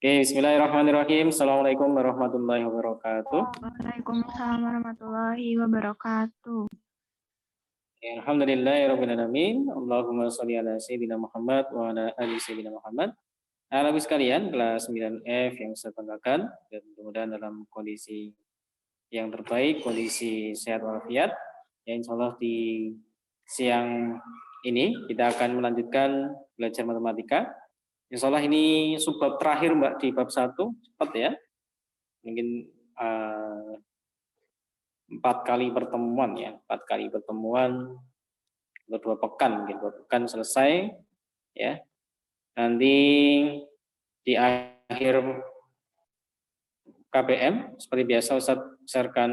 Oke, bismillahirrahmanirrahim. Assalamualaikum warahmatullahi wabarakatuh. Waalaikumsalam warahmatullahi wabarakatuh. Alhamdulillahirabbil alamin. Allahumma shalli ala sayyidina Muhammad wa ala ali sayyidina Muhammad. Halo sekalian, kelas 9F yang saya banggakan dan mudah-mudahan dalam kondisi yang terbaik, kondisi sehat walafiat. Ya, insyaallah di siang ini kita akan melanjutkan belajar matematika. Insyaallah ini subbab terakhir Mbak di bab 1, cepat ya. Mungkin 4 kali pertemuan ya, 4 kali pertemuan atau 2 pekan, mungkin 2 pekan selesai ya. Nanti di akhir KBM seperti biasa Ustadz sharekan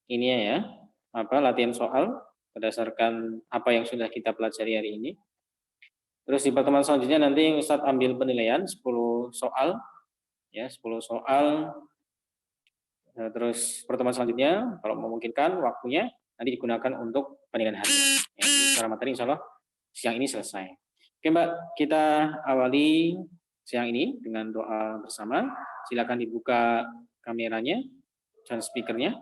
ini ya, latihan soal berdasarkan apa yang sudah kita pelajari hari ini. Terus di pertemuan selanjutnya nanti Ustadz ambil penilaian 10 soal ya, 10 soal. Nah, terus pertemuan selanjutnya kalau memungkinkan waktunya nanti digunakan untuk penilaian harian. Ya, secara materi insya Allah siang ini selesai. Oke Mbak, kita awali siang ini dengan doa bersama. Silakan dibuka kameranya dan speakernya.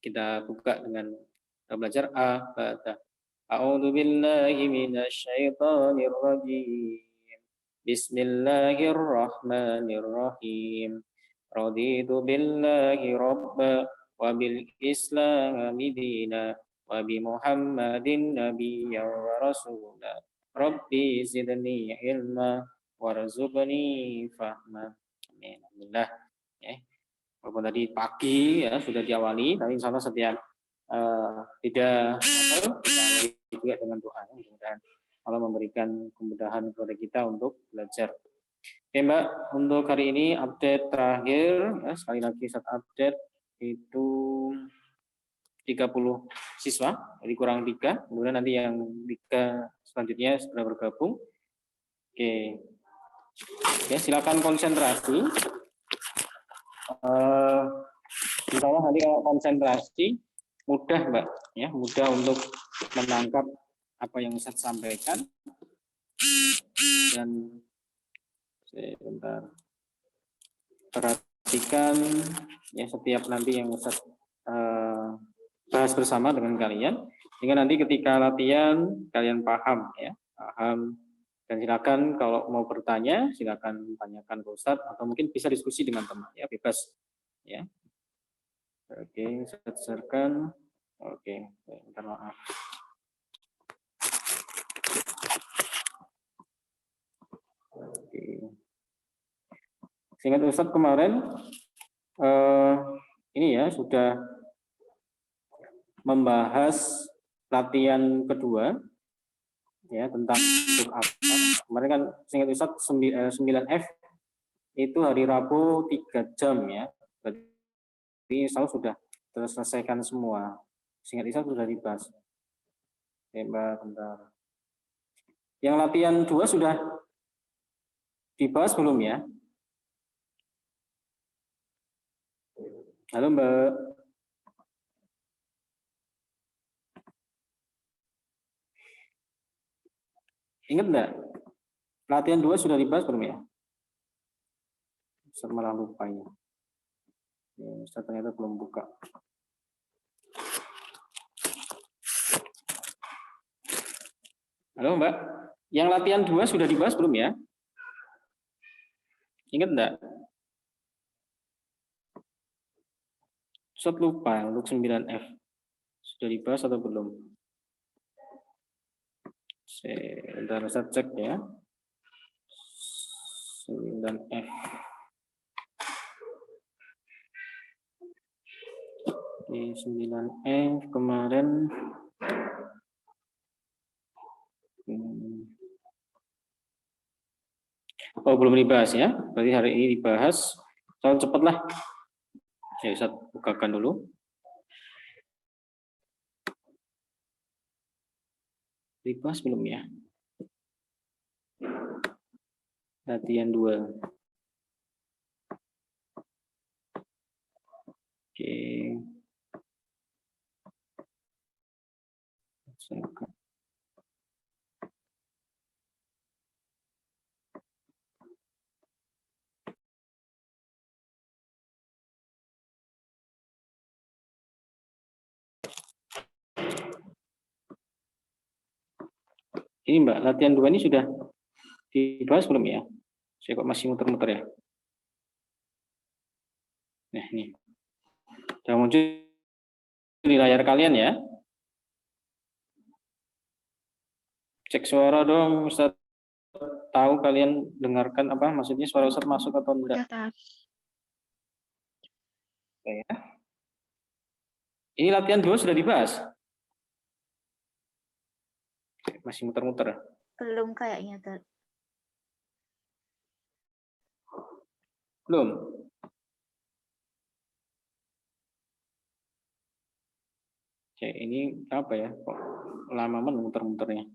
Kita buka dengan belajar A-Fatah. A'udzu billahi minasyaitonir rajim. Bismillahirrahmanirrahim. Raditu billahi rabba wa bil islami dina wa bi Muhammadin nabiyyan wa rasula. Rabbi zidni ilma warzuqni fahma. Amin. Alhamdulillah. Ya. Walaupun tadi pagi ya sudah diawali, tapi insya Allah setiap tidak kita awali juga dengan doa. Mudah-mudahan Allah memberikan kemudahan kepada kita untuk belajar. Oke Mbak, untuk hari ini update terakhir, ya, sekali lagi saat update itu 30 siswa, jadi kurang 3, kemudian nanti yang 3 selanjutnya segera bergabung. Oke, ya, silakan konsentrasi. Insya Allah nanti kalau konsentrasi mudah Mbak, ya, mudah untuk menangkap apa yang saya sampaikan. Dan sebentar, perhatikan ya setiap nanti yang Ustaz bahas bersama dengan kalian, sehingga nanti ketika latihan kalian paham ya, paham. Dan silakan kalau mau bertanya silakan tanyakan ke Ustaz atau mungkin bisa diskusi dengan teman ya, bebas ya. Oke, saya share-kan. Oke, minta maaf. Oke. Seingat Ustadz kemarin ini ya sudah membahas latihan kedua ya tentang bentuk apa. Kemarin kan seingat Ustadz 9F itu hari Rabu 3 jam ya. Berarti saya sudah terselesaikan semua. Seingat Ustadz sudah dibahas. Oke, Mbak, bentar. Yang latihan 2 sudah dibahas belum ya? Halo Mbak. Ingat enggak? Latihan 2 sudah dibahas belum ya? Saya malah lupa ya. Saya ternyata belum buka. Halo Mbak. Yang latihan 2 sudah dibahas belum ya? Ingat enggak? Ustaz lupa untuk 9F. Sudah dibahas atau belum? Sebentar saya cek ya. 9F. Di 9F kemarin oh belum dibahas ya. Berarti hari ini dibahas. Soal cepatlah. Ya, Ustaz bukakan dulu. Dibahas belum ya? Latihan 2. Oke. Ini Mbak, latihan 2 ini sudah dibahas belum ya? Saya kok masih muter-muter ya? Nah, ini. Sudah muncul di layar kalian ya? Cek suara dong, Ustaz. Tahu kalian dengarkan apa? Maksudnya suara Ustaz masuk atau enggak? Ya. Ini latihan 2 sudah dibahas? Masih muter-muter. Belum kayaknya, Tad. Belum? Oke, ini apa ya? Kok lama muter-muternya?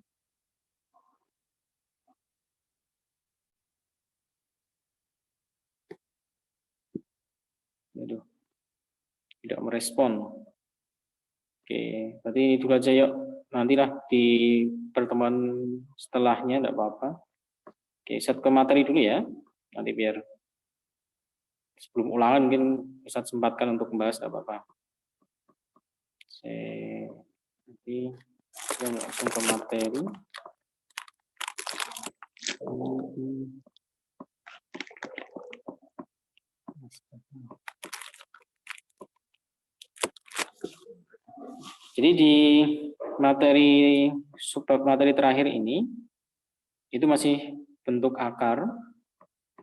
Aduh. Tidak merespon. Oke, berarti ini dulu aja yuk. Nantilah di pertemuan setelahnya, enggak apa-apa. Oke, set ke materi dulu ya. Nanti biar sebelum ulangan mungkin Ustaz sempatkan untuk membahas, enggak apa-apa. Nanti kita langsung ke materi. Jadi di materi subbab materi terakhir ini itu masih bentuk akar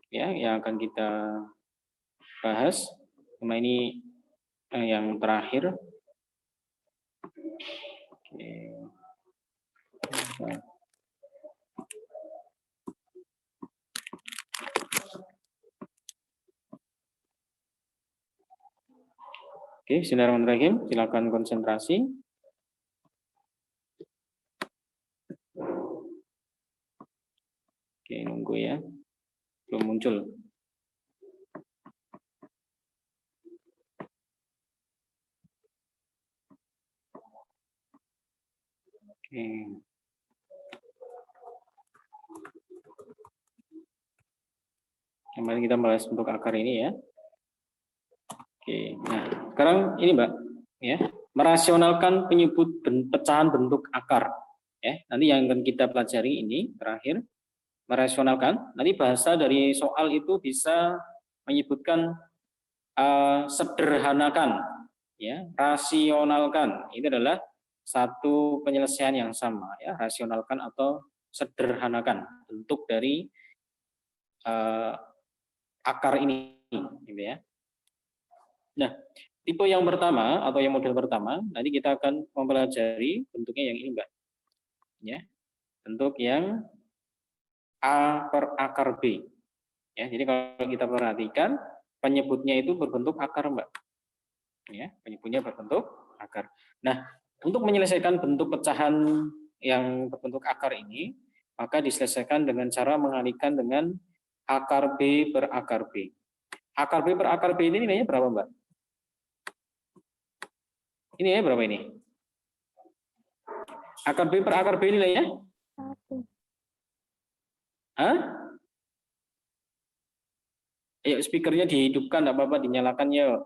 ya yang akan kita bahas. Cuma ini yang terakhir. Oke. Oke, bismillahirrahmanirrahim. Silakan konsentrasi. Oke, nunggu ya. Belum muncul. Oke. Kemarin kita bahas bentuk akar ini ya. Oke, nah sekarang ini Mbak, ya merasionalkan pecahan bentuk akar. Ya, nanti yang akan kita pelajari ini terakhir merasionalkan. Nanti bahasa dari soal itu bisa menyebutkan sederhanakan, ya, rasionalkan. Itu adalah satu penyelesaian yang sama, ya, rasionalkan atau sederhanakan bentuk dari akar ini, gitu ya. Nah, tipe yang pertama atau yang model pertama, nanti kita akan mempelajari bentuknya yang ini, Mbak. Ya, bentuk yang A per akar B. Ya, jadi kalau kita perhatikan, penyebutnya itu berbentuk akar, Mbak. Ya, penyebutnya berbentuk akar. Nah, untuk menyelesaikan bentuk pecahan yang berbentuk akar ini, maka diselesaikan dengan cara mengalihkan dengan akar B per akar B. Akar B per akar B ini nilainya berapa, Mbak? Ini ya berapa ini? Akar B per akar B nilainya? 1. Hah? Ayo speakernya dihidupkan, enggak apa-apa, dinyalakan ya.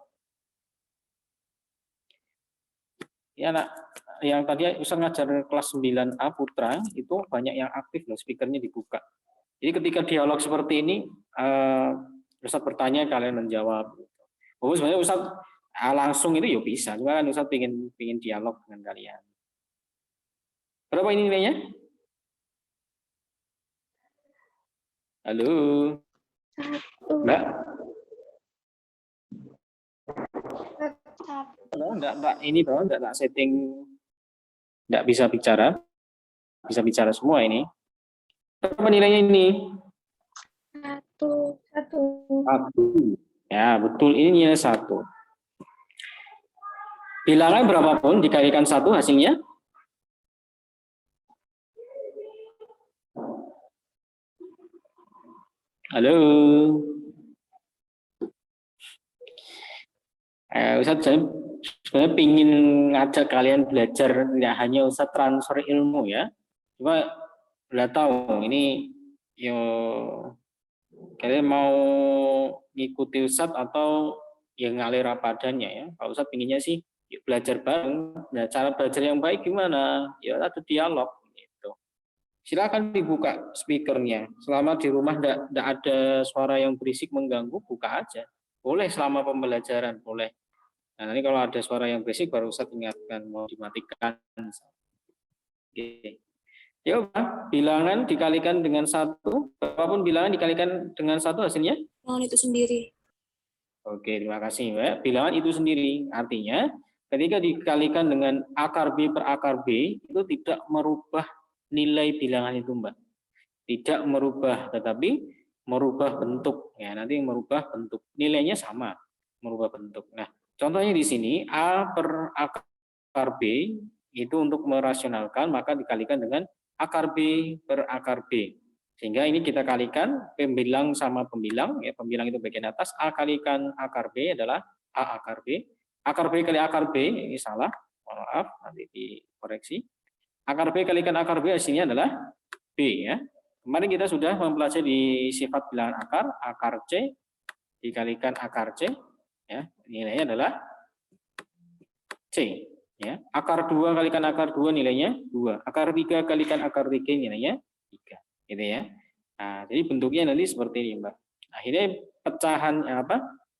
Ya, nak, yang tadi Ustaz ngajar kelas 9A Putra, itu banyak yang aktif loh, speakernya dibuka. Jadi ketika dialog seperti ini, Ustaz bertanya, kalian menjawab. Oh, sebenarnya Ustaz langsung itu ya bisa, cuma kan Ustaz pengen dialog dengan kalian. Berapa ini nilainya? Halo, Mbak? Enggak, ini bro, enggak setting, enggak bisa bicara semua ini. Berapa nilainya ini? 1. Ya, betul, ini nilai 1. Bilangan berapapun dikalikan 1 hasilnya? Halo. Ustaz, saya sebenarnya ingin ngajak kalian belajar, tidak hanya Ustaz transfer ilmu ya. Cuma udah tahu ini yo kalian mau ngikuti Ustaz atau yang ngalir apa adanya ya. Kalau Ustaz pinginnya sih belajar bareng. Nah, cara belajar yang baik gimana? Ya ada dialog gitu. Silakan dibuka speakernya. Selama di rumah tidak ada suara yang berisik mengganggu, buka aja. Boleh selama pembelajaran, boleh. Nah, nanti kalau ada suara yang berisik baru Ustaz ingatkan mau dimatikan. Oke. Ya, bilangan dikalikan dengan 1, berapapun bilangan dikalikan dengan 1 hasilnya? Bilangan itu sendiri. Oke, terima kasih Mbak. Bilangan itu sendiri, artinya ketika dikalikan dengan akar B per akar B, itu tidak merubah nilai bilangan itu Mbak. Tidak merubah, tetapi merubah bentuk. Ya, nanti merubah bentuk. Nilainya sama, merubah bentuk. Nah, contohnya di sini, A per akar B, itu untuk merasionalkan, maka dikalikan dengan akar B per akar B. Sehingga ini kita kalikan pembilang sama pembilang, ya pembilang itu bagian atas, A kalikan akar B adalah A akar B. Akar B kali akar B, ini salah, mohon maaf, nanti dikoreksi. Akar B kalikan akar B hasilnya adalah B ya. Kemarin kita sudah mempelajari sifat bilangan akar C dikalikan akar C, ya nilainya adalah C. Ya. Akar 2 kalikan akar 2 nilainya 2. Akar 3 kalikan akar 3 nilainya 3. Gitu ya. Nah, jadi bentuknya nanti seperti ini, Mbak. Akhirnya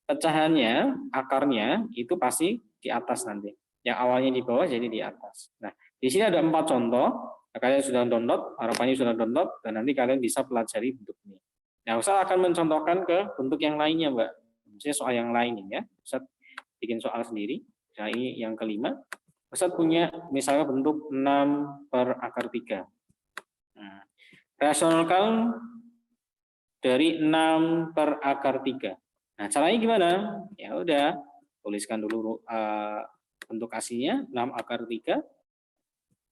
pecahannya, akarnya itu pasti di atas nanti. Yang awalnya di bawah jadi di atas. Nah, di sini ada 4 contoh. Kalian sudah download, harapannya sudah download, dan nanti kalian bisa pelajari bentuk ini. Nah, Ustaz akan mencontohkan ke bentuk yang lainnya, Mbak. Misalnya soal yang lain ya. Ustaz bikin soal sendiri. Nah, ini yang kelima. Ustaz punya misalnya bentuk 6 per akar 3. Nah, rasionalkan dari 6 per akar 3. Nah, caranya gimana? Ya udah, tuliskan dulu bentuk aslinya 6 akar 3.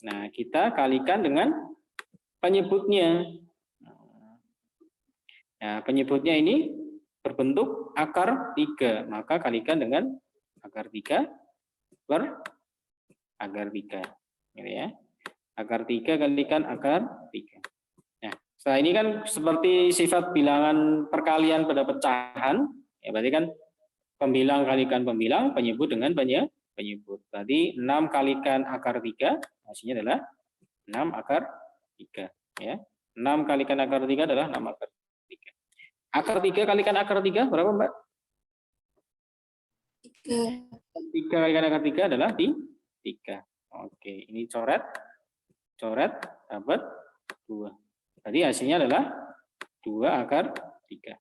Nah, kita kalikan dengan penyebutnya. Nah, penyebutnya ini berbentuk akar 3, maka kalikan dengan akar 3 per akar 3. Gitu ya. Akar 3 kalikan akar 3. Nah, setelah ini kan seperti sifat bilangan perkalian pada pecahan, ya berarti kan pembilang kalikan pembilang, penyebut dengan penyebut. Tadi 6 kalikan akar 3, hasilnya adalah 6 akar 3. Ya. 6 kalikan akar 3 adalah 6 akar 3. Akar 3 kalikan akar 3 berapa, Mbak? 3. 3 kalikan akar 3 adalah 3. Oke, ini coret, dapat 2. Tadi hasilnya adalah 2 akar 3.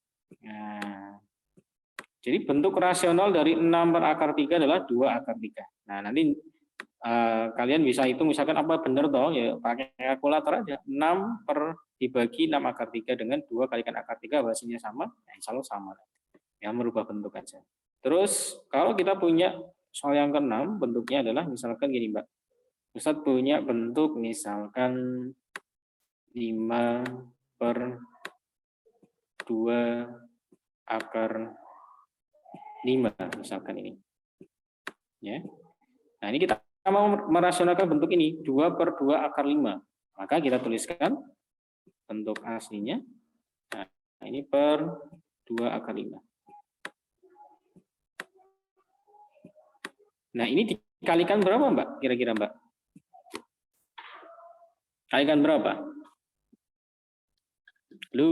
Nah, jadi bentuk rasional dari 6 per akar 3 adalah 2 akar 3. Nah, nanti kalian bisa hitung misalkan apa benar toh, ya pakai kalkulator aja. 6 per dibagi 6 akar 3 dengan 2 kalikan akar 3 hasilnya sama, nah, insya Allah sama. Ya, merubah bentuk aja. Terus kalau kita punya soal yang ke-6, bentuknya adalah misalkan gini, Mbak. Ustadz punya bentuk misalkan 5 per 2 akar 5 misalkan ini. Ya. Nah, ini kita mau merasionalkan bentuk ini 2 per 2 akar 5. Maka kita tuliskan bentuk aslinya. Nah, ini per 2 akar 5. Nah, ini dikalikan berapa, Mbak? Kira-kira, Mbak? Kalikan berapa? Halo,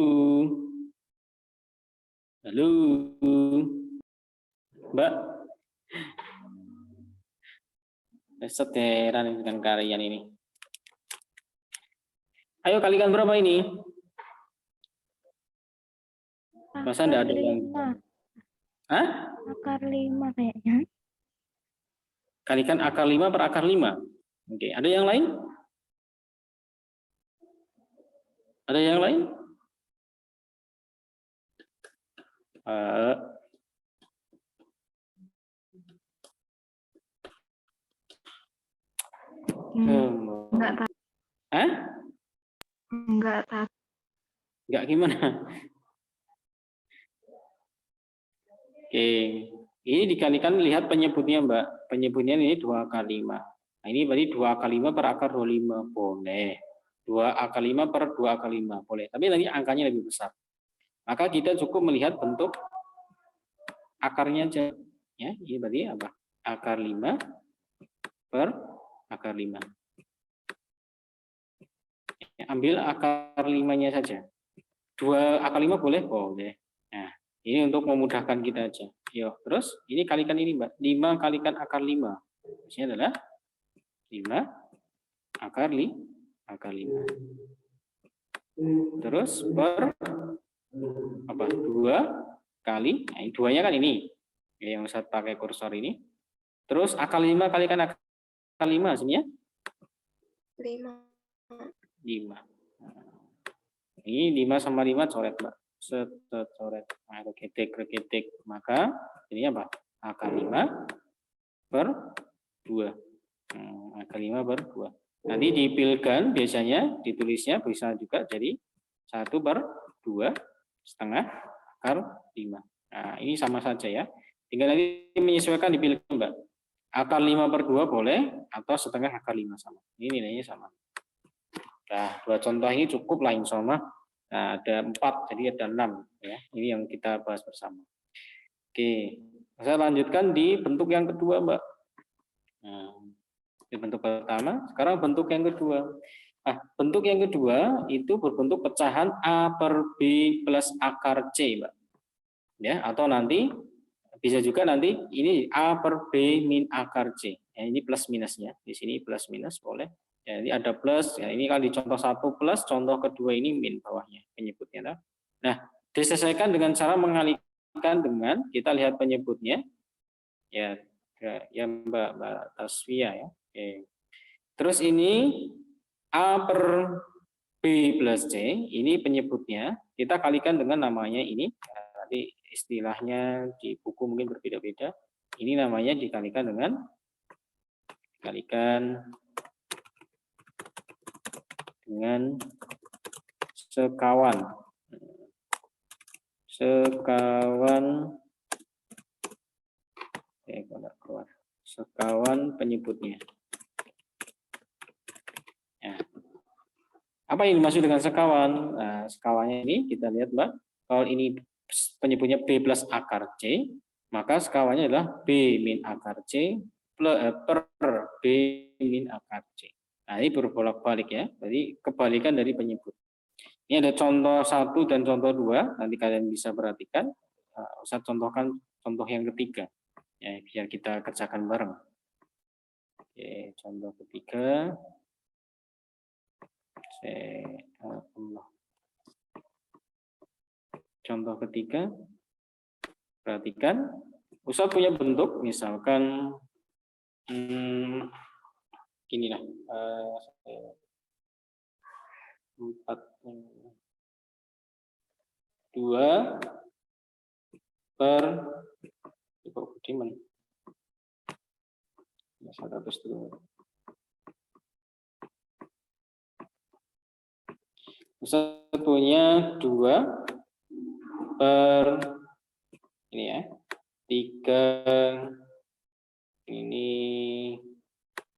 Mbak. Seteran dengan kalian ini. Ayo kalikan berapa ini? Masa enggak ada yang? Hah? Akar 5 kayaknya. Kalikan akar 5 per akar 5. Oke, ada yang lain? Ada yang lain? Enggak tahu. Hah? Enggak tahu. Enggak gimana? Oke, ini dikalikan lihat penyebutnya, Mbak. Penyebutnya ini 2 akar 5. Nah, ini berarti 2 akar 5 per akar 25. Boleh. 2 akar 5 per 2 akar 5. Boleh. Tapi nanti angkanya lebih besar. Maka kita cukup melihat bentuk akarnya aja. Ya, ini berarti apa? Akar 5 per akar 5. Ambil akar 5-nya saja. 2 akar 5 boleh? Boleh. Nah, ini untuk memudahkan kita aja. Yuk, terus ini kalikan ini, Mbak. 5 kalikan akar 5. Ini adalah 5 akar 5. Terus per apa? 2 kali, nah, 2-nya kan ini. Yang saya pakai kursor ini. Terus akar 5 kalikan akar 5 sini ya. 5. 5. Ini 5 sama 5 coret, Mbak. Coret. Nah, reketik. Maka ini apa? Akar 5 per 2. Akar 5 per 2. Nanti dipilkan biasanya ditulisnya bisa juga jadi 1 per 2 setengah akar 5. Nah, ini sama saja ya. Tinggal nanti menyesuaikan dipilkan, Mbak. Akar 5 per 2 boleh atau setengah akar 5 sama. Ini nilainya sama. Nah, 2 contoh ini cukup lah insya Allah. Nah, ada 4, jadi ada 6. Ya. Ini yang kita bahas bersama. Oke, saya lanjutkan di bentuk yang kedua, Mbak. Nah, di bentuk pertama, sekarang bentuk yang kedua. Nah, bentuk yang kedua itu berbentuk pecahan A per B plus akar C, Mbak. Ya, atau nanti bisa juga nanti ini A per B min akar C. Ya, ini plus minusnya. Di sini plus minus boleh. Ya, ini ada plus, ya, ini kan di contoh 1 plus, contoh kedua ini min bawahnya penyebutnya. Nah, diselesaikan dengan cara mengalihkan dengan kita lihat penyebutnya, ya Mbak Tasfia ya. Oke. Terus ini A per B plus C, ini penyebutnya, kita kalikan dengan namanya ini, nanti istilahnya di buku mungkin berbeda-beda, ini namanya dikalikan dengan sekawan penyebutnya. Ya. Apa yang dimaksud dengan sekawan? Nah, sekawannya ini kita lihat, Mbak. Kalau ini penyebutnya B plus akar C, maka sekawannya adalah B min akar C per B min akar C. Nah, ini berbolak-balik ya. Jadi kebalikan dari penyebut. Ini ada contoh 1 dan contoh 2. Nanti kalian bisa perhatikan. Saya contohkan contoh yang ketiga. Ya, biar kita kerjakan bareng. Oke, contoh ketiga. Contoh ketiga. Perhatikan. Ustaz punya bentuk, misalkan inilah 2 per Budiman. Saya hapus dulu. Ustaz punya 2 per ini ya 3 ini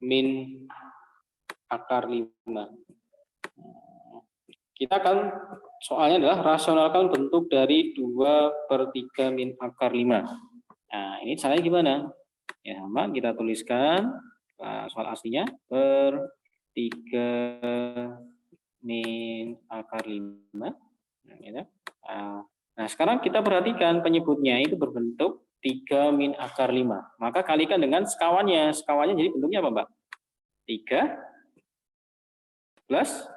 min akar 5. Kita akan soalnya adalah rasionalkan bentuk dari 2 per 3 min akar 5. Nah, ini caranya gimana? Ya, sama kita tuliskan soal aslinya per 3 min akar 5. Nah, sekarang kita perhatikan penyebutnya itu berbentuk 3 min akar 5. Maka kalikan dengan sekawannya. Sekawannya jadi bentuknya apa, Mbak? 3 plus,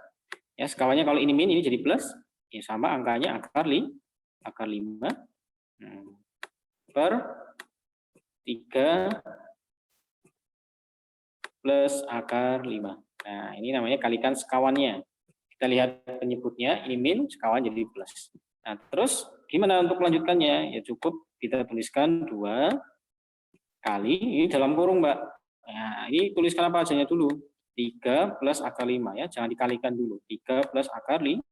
ya sekawannya kalau ini min, ini jadi plus. Ya sama angkanya akar 5 per 3 plus akar 5. Nah, ini namanya kalikan sekawannya. Kita lihat penyebutnya, ini min, sekawan jadi plus. Nah, terus gimana untuk melanjutkannya? Ya cukup kita tuliskan 2 kali, ini dalam kurung, Mbak. Nah, ini tuliskan apa ajanya dulu? 3 plus akar 5 ya, jangan dikalikan dulu. 3 plus akar 5.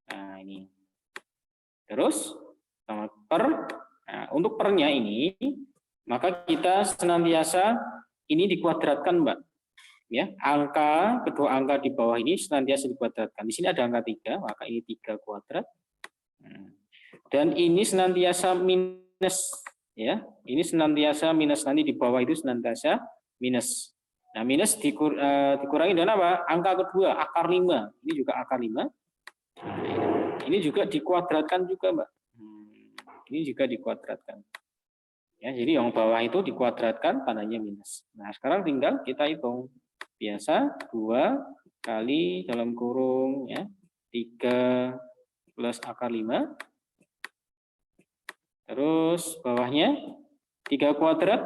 Nah, ini. Terus sama per. Nah, untuk pernya ini, maka kita senantiasa ini dikuadratkan, Mbak. Ya, kedua angka di bawah ini senantiasa dikuadratkan. Di sini ada angka 3, maka ini 3 kuadrat. Dan ini senantiasa minus, ya. Ini senantiasa minus, nanti di bawah itu senantiasa minus. Nah, minus dikurangi dengan apa? Angka kedua, akar 5. Ini juga akar 5. Ini juga dikuadratkan juga, Mbak. Ini juga dikuadratkan. Ya, jadi yang bawah itu dikuadratkan, tandanya minus. Nah, sekarang tinggal kita hitung. Biasa 2 kali dalam kurung ya 3 plus akar 5. Terus bawahnya 3 kuadrat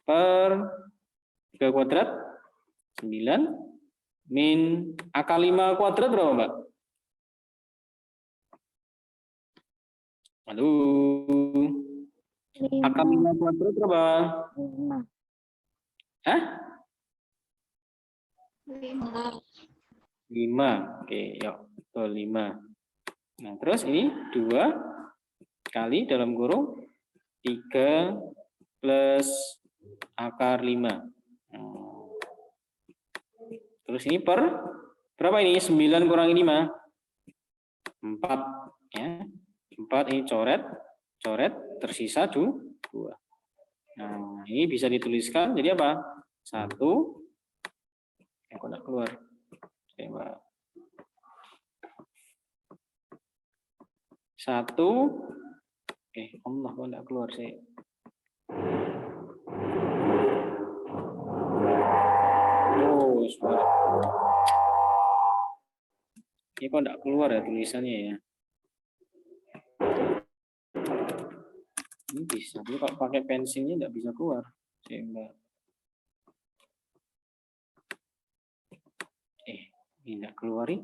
per 3 kuadrat 9 min akar 5 kuadrat berapa, Mbak? Halo. Akar 5 kuadrat berapa? 5. Hah? 5. 5. Oke, yuk. Betul, 5. Nah, terus ini 2 kali dalam kurung 3 plus akar 5. Terus ini per berapa ini? 9 kurangi 5. 4 ya. 4 ini coret, tersisa 2. Nah, ini bisa dituliskan jadi apa? 1. Kok enggak keluar? Coba. 1. Allah kok enggak keluar sih. Oh, suara. Ini kok enggak keluar ya tulisannya ya? Ini bisa, tapi kalau pakai pensilnya enggak bisa keluar. Sehingga ini enggak keluar ini.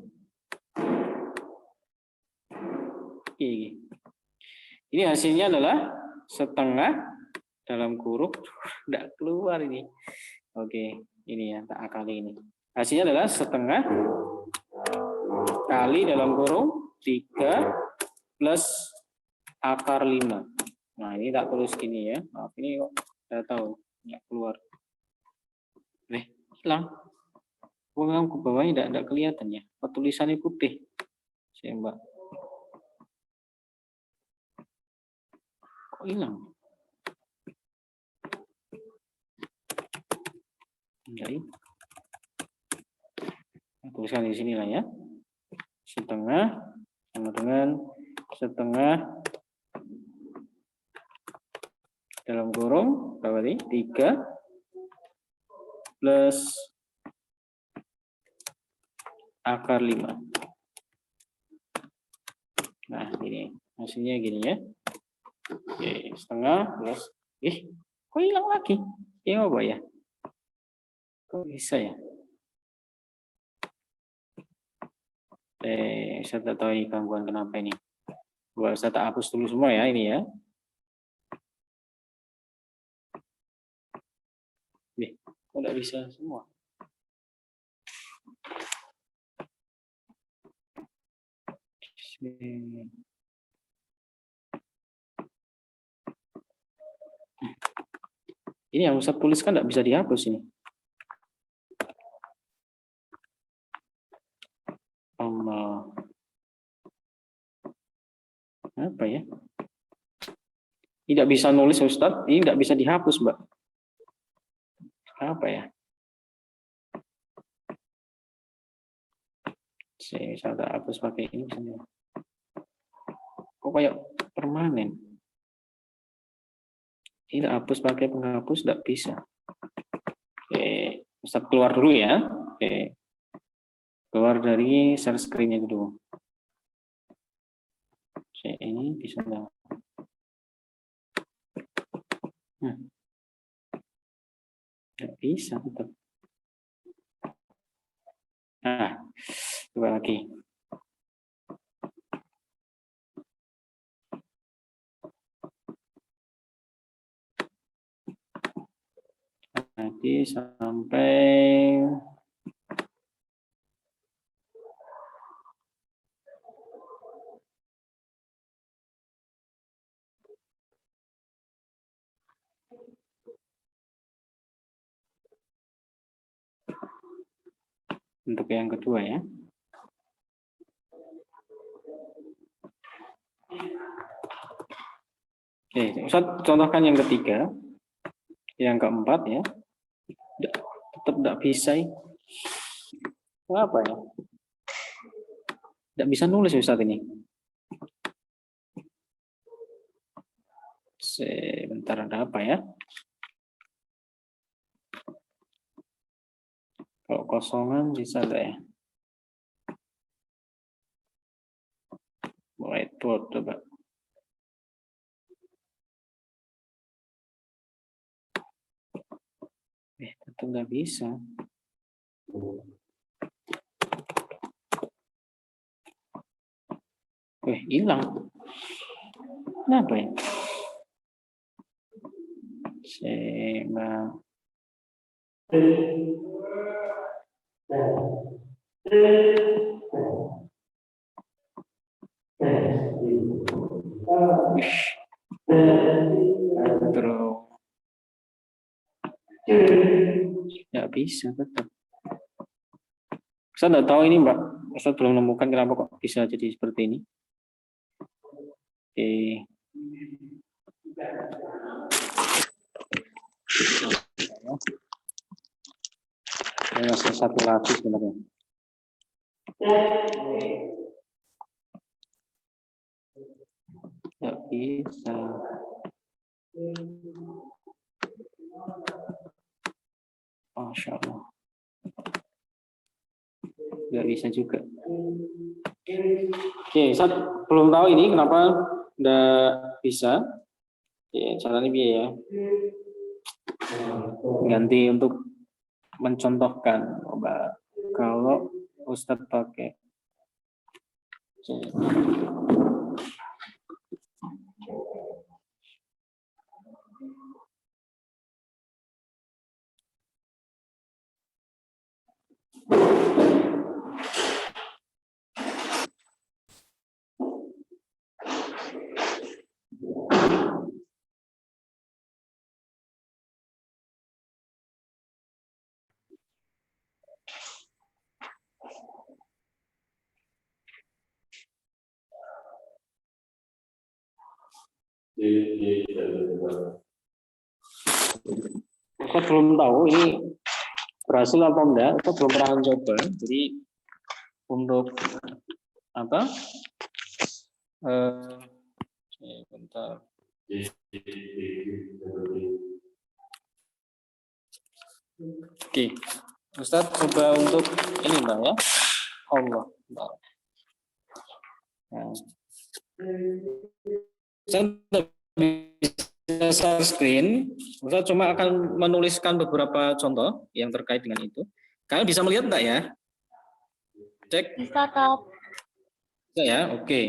Ini hasilnya adalah setengah dalam kurung enggak keluar ini. Oke, ini ya tak akali ini. Hasilnya adalah setengah kali dalam kurung 3 plus akar 5. Nah, ini tak tulis gini ya. Maaf, ini kok saya tahu enggak keluar. Hilang. Uang ke bawahnya enggak kelihatan ya. Tulisannya putih. Saya Mbak. Kok hilang? Enggak ini. Tuliskan di sini lah ya. Setengah sama dengan setengah dalam kurung berapa ini? 3 plus akar 5. Nah, ini hasilnya gini ya. Oke, setengah plus kok hilang lagi? Ini apa ya? Kok bisa ya? Saya tak tahu ini gangguan kenapa ini. Saya tak hapus dulu semua ya ini ya. Kok nggak bisa semua? Ini yang Ustaz tuliskan nggak bisa dihapus ini. Allah. Apa ya? Tidak bisa nulis Ustaz, ini nggak bisa dihapus, Mbak. Apa ya? Saya tak hapus pakai ini misalnya. Kok kayak permanen? Ini hapus pakai penghapus nggak bisa. Oke, Ustaz keluar dulu ya. Oke. Keluar dari share screen-nya dulu. Oke, ini bisa nggak? Nggak bisa tetap. Nah, coba lagi. Nanti sampai untuk yang kedua ya. Oke, Ustaz contohkan yang ketiga, yang keempat ya. Tetap tidak bisa. Kenapa ya? Tidak bisa nulis Ustaz ini. Sebentar, ada apa ya? Kalau kosongan bisa enggak ya? Whiteboard coba. Tentu nggak bisa. Hilang. Kenapa ya? Terus nggak bisa tetap. Saya nggak tahu ini Mbak. Saya belum menemukan kenapa kok bisa jadi seperti ini. Oke. Masih satu lagi sebenarnya. Nggak bisa. Masya Allah. Nggak bisa juga. Oke, saya belum tahu ini kenapa nggak bisa. Oke, caranya biaya ya. Ganti untuk mencontohkan. Coba kalau Ustadz pakai. Saya belum tahu ini berhasil atau enggak. Saya belum pernah mencoba. Jadi untuk apa? Bentar. Oke, Ustadz coba untuk ini Mbak ya. Allah. Nah. Saya bisa share screen. Ustadz cuma akan menuliskan beberapa contoh yang terkait dengan itu. Kalian bisa melihat enggak ya? Cek. Bisa, Kak. Bisa ya, oke.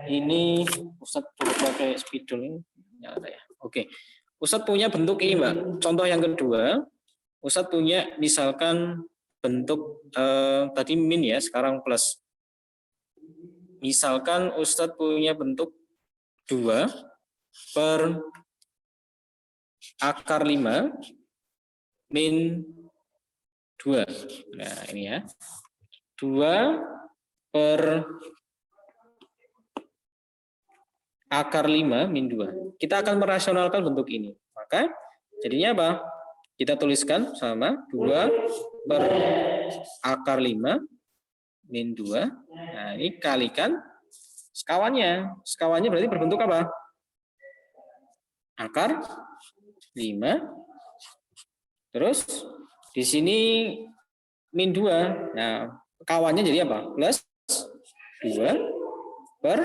Ini Ustadz coba pakai spidol ini. Ya, ada ya. Oke. Ustadz punya bentuk ini, Mbak. Contoh yang kedua, Ustadz punya misalkan bentuk tadi min ya, sekarang plus. Misalkan Ustadz punya bentuk 2 per akar 5 min 2. Nah, ini ya. 2 per akar 5 min 2. Kita akan merasionalkan bentuk ini. Maka jadinya apa? Kita tuliskan sama 2 per akar 5 min 2. Nah, ini kalikan sekawannya. Sekawannya berarti berbentuk apa? Akar 5. Terus di sini min 2. Nah, kawannya jadi apa? Plus 2 per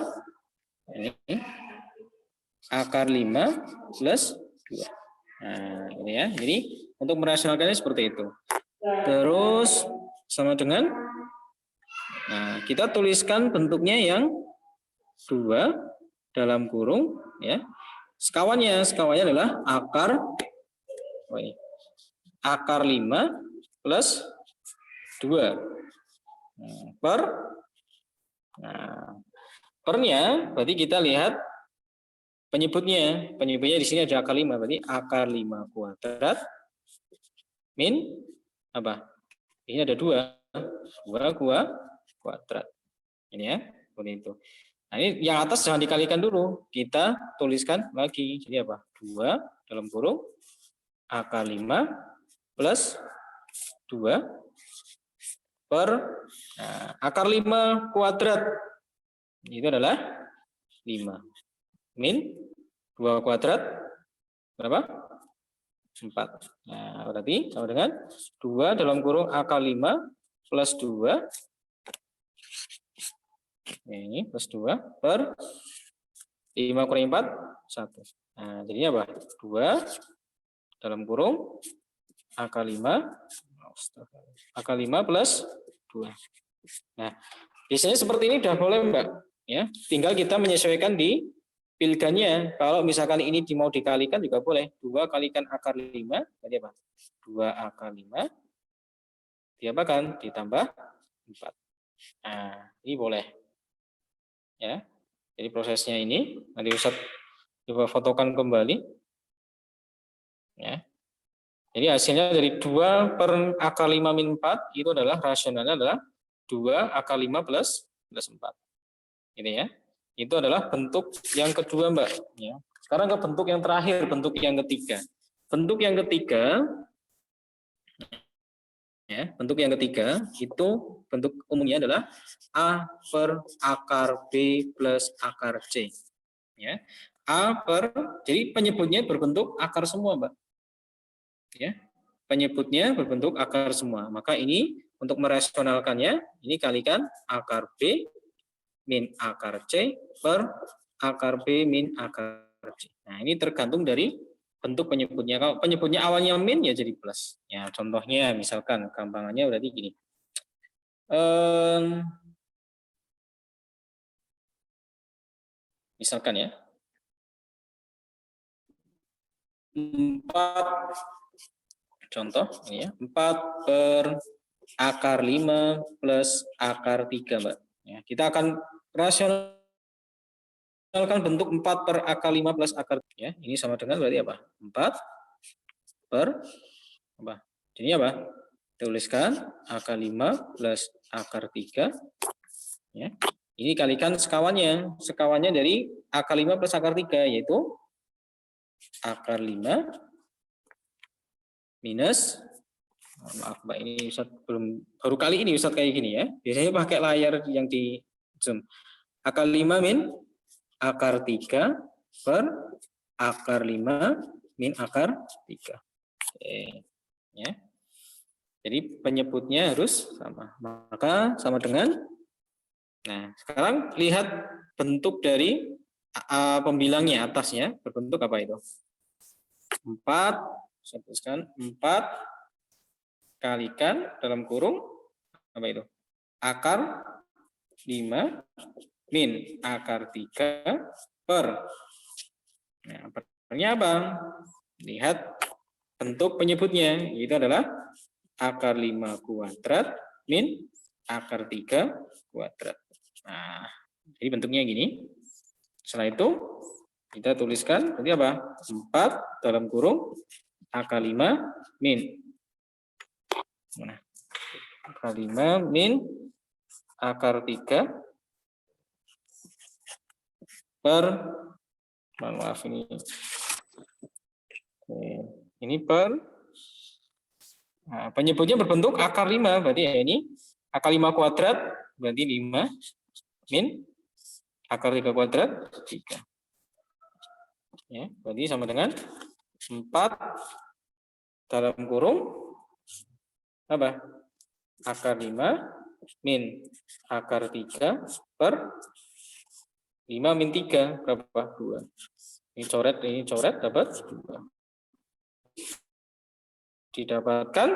ini akar 5 plus 2. Nah, ini ya. Jadi untuk merasionalkannya seperti itu. Terus sama dengan kita tuliskan bentuknya yang 2 dalam kurung ya. Sekawannya adalah akar 5 plus 2 per pernya berarti kita lihat penyebutnya di sini ada akar 5 berarti akar 5 kuadrat min apa? Ini ada 2 kuadrat. Ini ya, seperti itu. Nah, ini yang atas jangan dikalikan dulu. Kita tuliskan lagi. Jadi apa? 2 dalam kurung akar 5 plus 2 per akar 5 kuadrat. Itu adalah 5. Min 2 kuadrat berapa? 4. Nah, berarti sama dengan 2 dalam kurung akar 5 plus 2. Ini plus 2 per 5 kurangi 4, 1. Nah, jadinya apa? 2 dalam kurung akar 5 plus 2. Nah, biasanya seperti ini udah boleh, Mbak. Ya, tinggal kita menyesuaikan di pilgannya. Kalau misalkan ini mau dikalikan juga boleh. 2 kalikan akar 5, berarti apa? 2 akar 5 diapakan? Ditambah 4. Nah, ini boleh. Ya. Jadi prosesnya ini nanti Ustaz coba fotokan kembali. Ya. Jadi hasilnya dari 2 per akar 5 min 4 itu adalah rasionalnya adalah 2 akar 5 plus 4. Gitu ya. Itu adalah bentuk yang kedua, Mbak. Ya. Sekarang ke bentuk yang terakhir, bentuk yang ketiga. Bentuk yang ketiga, ya, bentuk yang ketiga itu bentuk umumnya adalah A per akar B plus akar C. Ya. Jadi penyebutnya berbentuk akar semua, Mbak. Ya. Penyebutnya berbentuk akar semua. Maka ini untuk merasionalkannya, ini kalikan akar B min akar C per akar B min akar C. Nah, ini tergantung dari bentuk penyebutnya. Kalau penyebutnya awalnya min ya jadi plus. Ya, contohnya misalkan gampangannya berarti gini. Misalkan ya. 4 contoh ini ya. 4 per akar 5 plus akar 3, Mbak. Ya, kita akan rasionalkan bentuk 4 per akar 5 plus akar 3. Ya, ini sama dengan berarti apa? 4 per apa? Jadi apa? Tuliskan akar 5 plus akar 3. Ya. Ini kalikan sekawannya. Sekawannya dari akar 5 plus akar 3 yaitu akar 5 minus, maaf Mbak, ini Ustaz baru kali ini Ustaz kayak gini ya. Biasanya pakai layar yang di zoom. Akar 5 min akar 3 per akar 5 min akar 3. Oke. Ya. Jadi penyebutnya harus sama. Maka sama dengan, nah sekarang lihat bentuk dari pembilangnya atasnya berbentuk apa itu? 4, saya tuliskan 4 kalikan dalam kurung apa itu? Akar 5 min akar 3 per. Nah, pernya apa? Lihat bentuk penyebutnya, itu adalah akar 5 kuadrat min akar 3 kuadrat. Nah, jadi bentuknya gini. Setelah itu kita tuliskan berarti apa? 4 dalam kurung akar 5 min. Nah, akar 5 min akar 3 per, maaf ini. Ini per, nah, penyebutnya berbentuk akar 5, berarti ya ini akar 5 kuadrat berarti 5 min akar 3 kuadrat 3. Ya, berarti sama dengan 4 dalam kurung apa? Akar 5 min akar 3 per 5 min 3 berapa? 2. Ini coret dapat 2. Didapatkan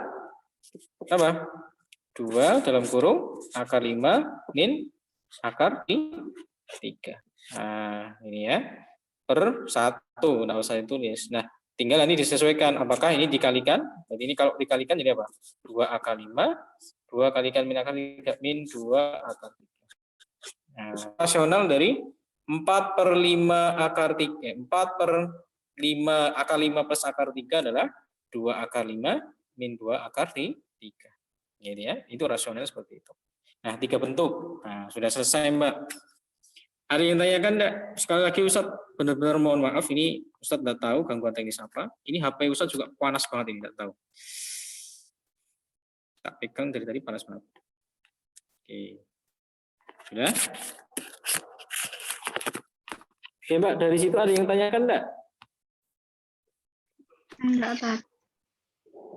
apa? 2 dalam kurung akar 5 min akar 3. Nah, ini ya. Per 1. Nah, usah tulis. Nah, tinggal nanti disesuaikan apakah ini dikalikan. Jadi ini kalau dikalikan jadi apa? 2 akar 5, 2 kalikan min akar 3 min 2 akar 3. Nah, rasional dari 4 per 5 akar 3. 4 per 5 akar 5 plus akar 3 adalah 2 akar 5 min 2 akar 3. Jadi ya, itu rasional seperti itu. Nah, 3 bentuk. Nah, sudah selesai, Mbak. Ada yang tanyakan enggak? Sekali lagi Ustaz, benar-benar mohon maaf, ini Ustaz enggak tahu gangguan teknis apa. Ini HP Ustaz juga panas banget ini, enggak tahu. Tak pegang dari tadi panas banget. Oke. Sudah? Oke, Mbak, dari situ ada yang tanyakan enggak? Enggak Pak.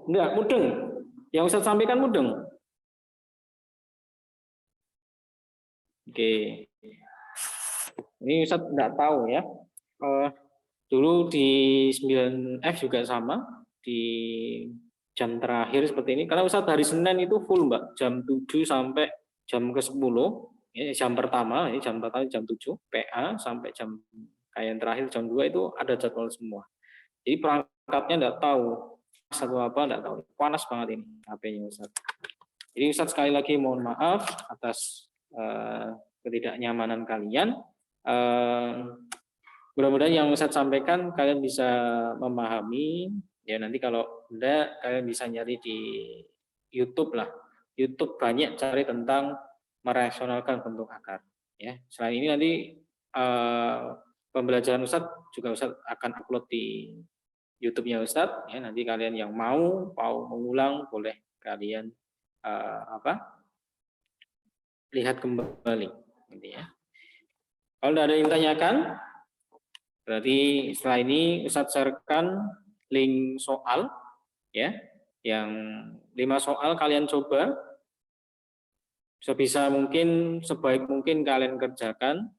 Enggak, mudeng. Yang Ustaz sampaikan mudeng. Oke. Ini Ustaz enggak tahu ya. Dulu di 9F juga sama, di jam terakhir seperti ini. Karena Ustaz hari Senin itu full, Mbak, jam 7 sampai jam ke-10. Ya, jam pertama, ini jam 7, PA sampai jam kayak terakhir jam 2 itu ada jadwal semua. Jadi perangkatnya enggak tahu satu apa, enggak tahu. Panas banget ini HP-nya Ustaz. Jadi Ustaz sekali lagi mohon maaf atas ketidaknyamanan kalian. Mudah-mudahan yang Ustaz sampaikan kalian bisa memahami. Ya nanti kalau enggak kalian bisa nyari di YouTube lah. YouTube banyak cari tentang merasionalkan bentuk akar. Ya selain ini nanti pembelajaran Ustaz juga Ustaz akan upload di YouTube-nya Ustaz. Ya nanti kalian yang mau mengulang boleh kalian lihat kembali. Gitu ya. Kalau tidak ada yang tanyakan, berarti setelah ini Ustaz sharekan link soal ya, yang 5 soal kalian coba sebisa mungkin, sebaik mungkin kalian kerjakan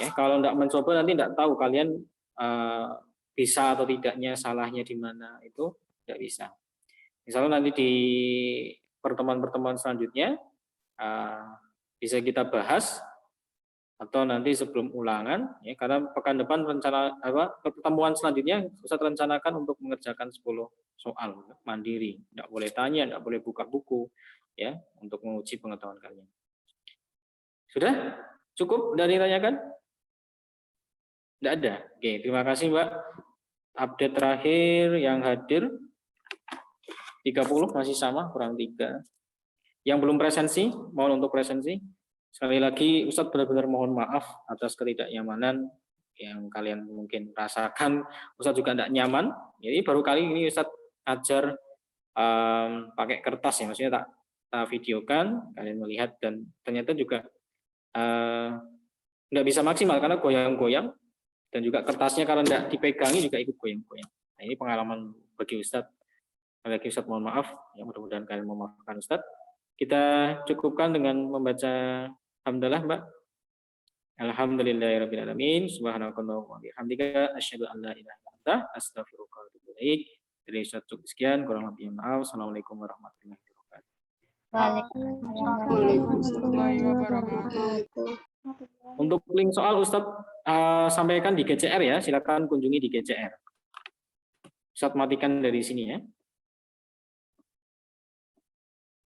ya. Kalau tidak mencoba nanti tidak tahu kalian bisa atau tidaknya, salahnya di mana, itu tidak bisa. Misalnya nanti di pertemuan-pertemuan selanjutnya bisa kita bahas, atau nanti sebelum ulangan ya, karena pekan depan pertemuan selanjutnya Ustaz rencanakan untuk mengerjakan 10 soal mandiri, tidak boleh tanya, tidak boleh buka buku ya, untuk menguji pengetahuan kalian. Sudah cukup dari tanyakan? Tidak ada. Oke, terima kasih Mbak. Update terakhir yang hadir 30 masih sama, kurang 3. Yang belum presensi, mohon untuk presensi. Sekali lagi Ustadz benar-benar mohon maaf atas ketidaknyamanan yang kalian mungkin rasakan. Ustadz juga tidak nyaman. Jadi baru kali ini Ustadz ajar pakai kertas ya, maksudnya tak videokan, kalian melihat, dan ternyata juga tidak bisa maksimal karena goyang-goyang, dan juga kertasnya kalau tidak dipegangi juga ikut goyang-goyang. Nah, ini pengalaman bagi Ustadz. Sekali lagi Ustadz mohon maaf, ya mudah-mudahan kalian memaafkan Ustadz. Kita cukupkan dengan membaca Alhamdulillah, Mbak. Alhamdulillahirabbil alamin. Subhanakallahumma wa bihamdika asyhadu an la ilaha illa anta astaghfiruka wa atubu ilaik. Dari Ustaz cukup sekian, kurang lebihnya maaf. Assalamualaikum warahmatullahi wabarakatuh. Waalaikumsalam wabarakatuh. Untuk link soal Ustaz sampaikan di GCR ya, silakan kunjungi di GCR. Ustaz matikan dari sini ya.